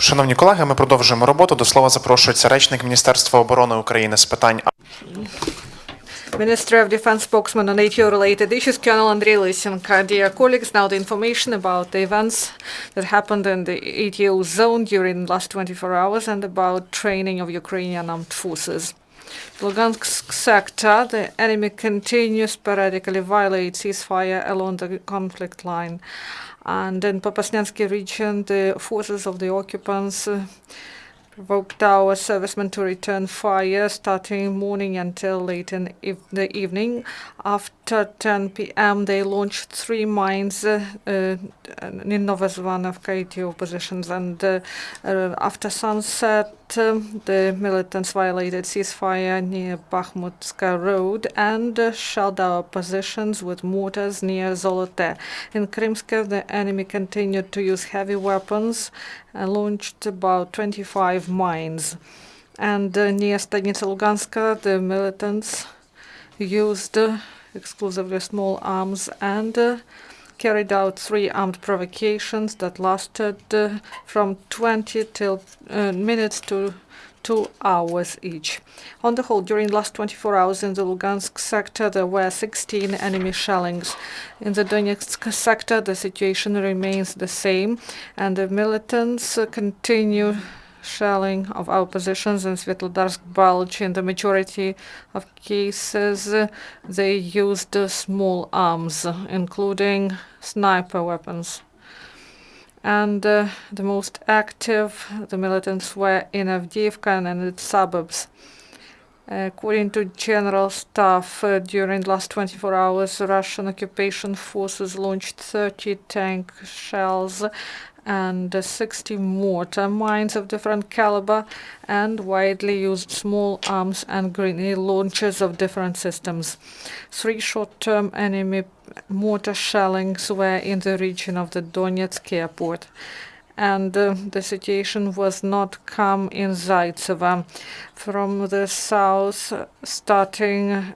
Шановні колеги, ми продовжуємо роботу. До слова запрошується речник Міністерства оборони України з питань Ministry of Defense spokesman on ATO-related issues, Colonel Andriy Lysenko. Dear colleagues, now the information about the events that happened in the ATO zone during the last 24 hours and about training of Ukrainian armed forces. Lugansk sector, the enemy continues sporadically violate ceasefire along the conflict line. And in Popasnyansky region, the forces of the occupants provoked our servicemen to return fire starting morning until late in the evening. After 10 p.m., they launched 3 mines in Novozvanovka ATO positions, and after sunset, the militants violated ceasefire near Bakhmutska Road and shelled our positions with mortars near Zolote. In Krymska, the enemy continued to use heavy weapons and launched about 25 mines. And near Stanitsa Luganska, the militants used exclusively small arms and carried out 3 armed provocations that lasted from 20 minutes to 2 hours each. On the whole, during the last 24 hours in the Lugansk sector, there were 16 enemy shellings. In the Donetsk sector, the situation remains the same, and the militants continue shelling of our positions in Svetlodarsk Bulge. In the majority of cases, they used small arms, including sniper weapons. And the most active, the militants were in Avdiivka and its suburbs. According to General Staff, during the last 24 hours, Russian occupation forces launched 30 tank shells and 60 mortar mines of different caliber and widely used small arms and grenade launchers of different systems. 3 short-term enemy mortar shellings were in the region of the Donetsk airport. And the situation was not calm in Zaitsevo. From the south, starting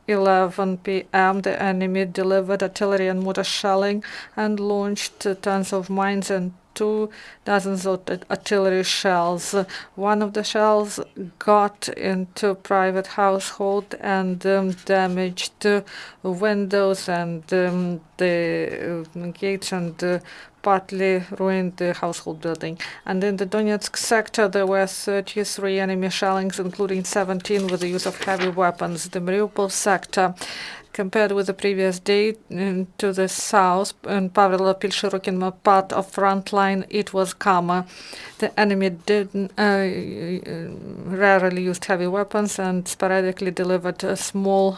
11 p.m., the enemy delivered artillery and mortar shelling and launched tons of mines and 2 dozens of artillery shells. One of the shells got into a private household and damaged windows and the gates and partly ruined the household building. And in the Donetsk sector, there were 33 enemy shellings, including 17 with the use of heavy weapons. The Mariupol sector, compared with the previous day, to the south, in Pavlopil-Shirokin part of front line, it was calmer. The enemy rarely used heavy weapons and sporadically delivered small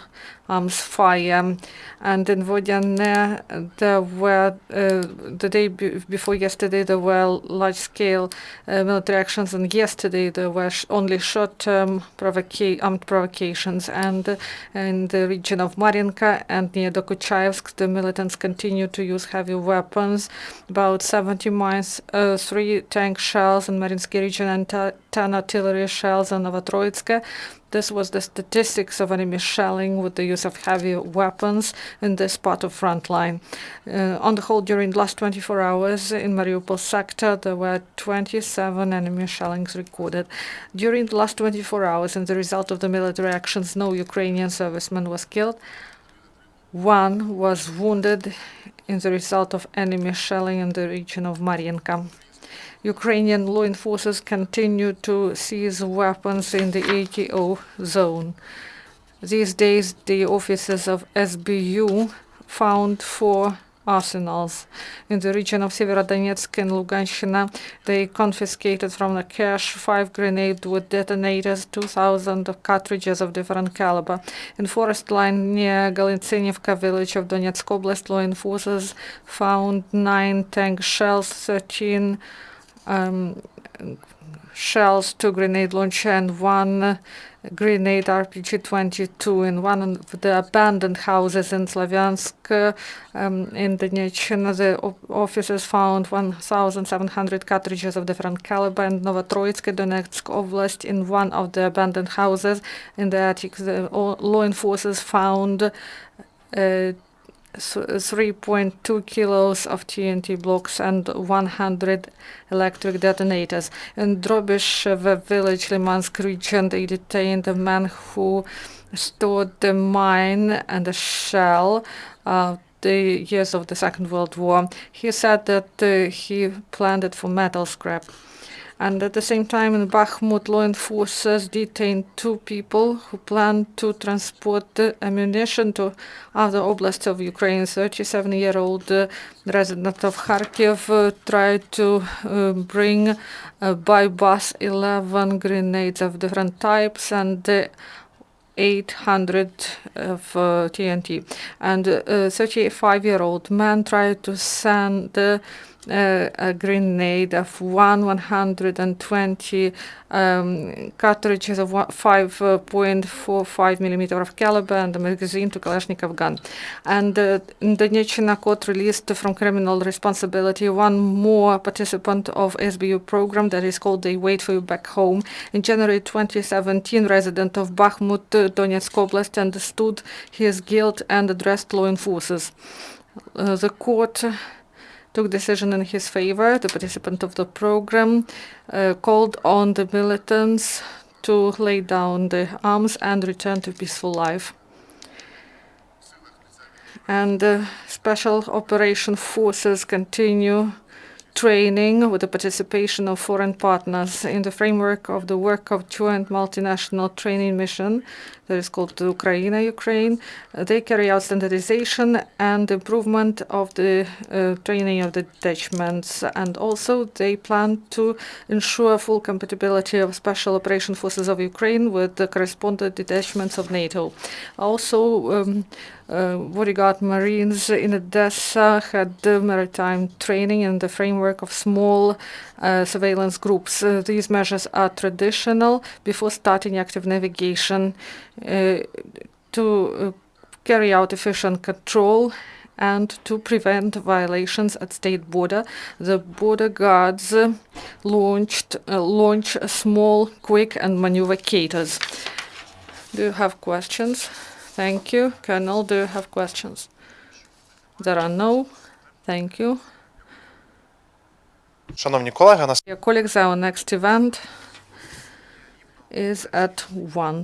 arms fire. And in Vodyane, there were, the day before yesterday, there were large-scale military actions, and yesterday there were only short-term armed provocations. And in the region of Mariinka and near Dokuchaevsk, the militants continue to use heavy weapons, about 70 mines, 3 tank shells in Mariinsky region and 10 artillery shells in Novotroitsk. This was the statistics of enemy shelling with the use of heavy weapons in this part of front line. On the whole, during the last 24 hours in Mariupol sector, there were 27 enemy shellings recorded. During the last 24 hours, as a result of the military actions, no Ukrainian serviceman was killed. 1 was wounded in the result of enemy shelling in the region of Mariinka. Ukrainian law enforcers continue to seize weapons in the ATO zone. These days, the officers of SBU found 4 arsenals. In the region of Severodonetsk and Luganshina, they confiscated from the cache 5 grenades with detonators, 2,000 cartridges of different caliber. In forest line near Galintsinivka village of Donetsk Oblast, law enforcers found 9 tank shells, 13 shells, 2 grenade launcher and 1 grenade RPG-22 in one of the abandoned houses in Slavyansk in Donetsk. The officers found 1,700 cartridges of different caliber. In Novotroitsk, Donetsk Oblast, in one of the abandoned houses in the attic, the law enforcers found 3.2 kilos of TNT blocks and 100 electric detonators. In Drobyshevo village, Limansk region, they detained a man who stored the mine and a shell the years of the Second World War. He said that he planned it for metal scrap. And at the same time, in Bakhmut, law enforcers detained 2 people who planned to transport the ammunition to other oblasts of Ukraine. 37-year-old resident of Kharkiv tried to bring by bus 11 grenades of different types and 800 of TNT. And a 35-year-old man tried to send a grenade of 120 cartridges of 5.45 millimeter of caliber and a magazine to Kalashnikov gun. And Donetchina court released from criminal responsibility 1 more participant of SBU program that is called They Wait for You Back Home. In January 2017, resident of Bakhmut, Donetsk Oblast, understood his guilt and addressed law enforcers. The court took decision in his favor. The participant of the program called on the militants to lay down their arms and return to peaceful life. And special operation forces continue training with the participation of foreign partners in the framework of the work of joint multinational training mission that is called Ukraine. They carry out standardization and improvement of the training of the detachments, and also they plan to ensure full compatibility of special operation forces of Ukraine with the corresponding detachments of NATO. Also, bodyguard Marines in Odessa had maritime training in the framework of small surveillance groups. These measures are traditional before starting active navigation to carry out efficient control and to prevent violations at state border. The border guards launch small, quick and maneuver caters. Do you have questions? Thank you. Colonel, do you have questions? There are no. Thank you. Шановні колеги, нас Dear colleagues, our next event is at 1.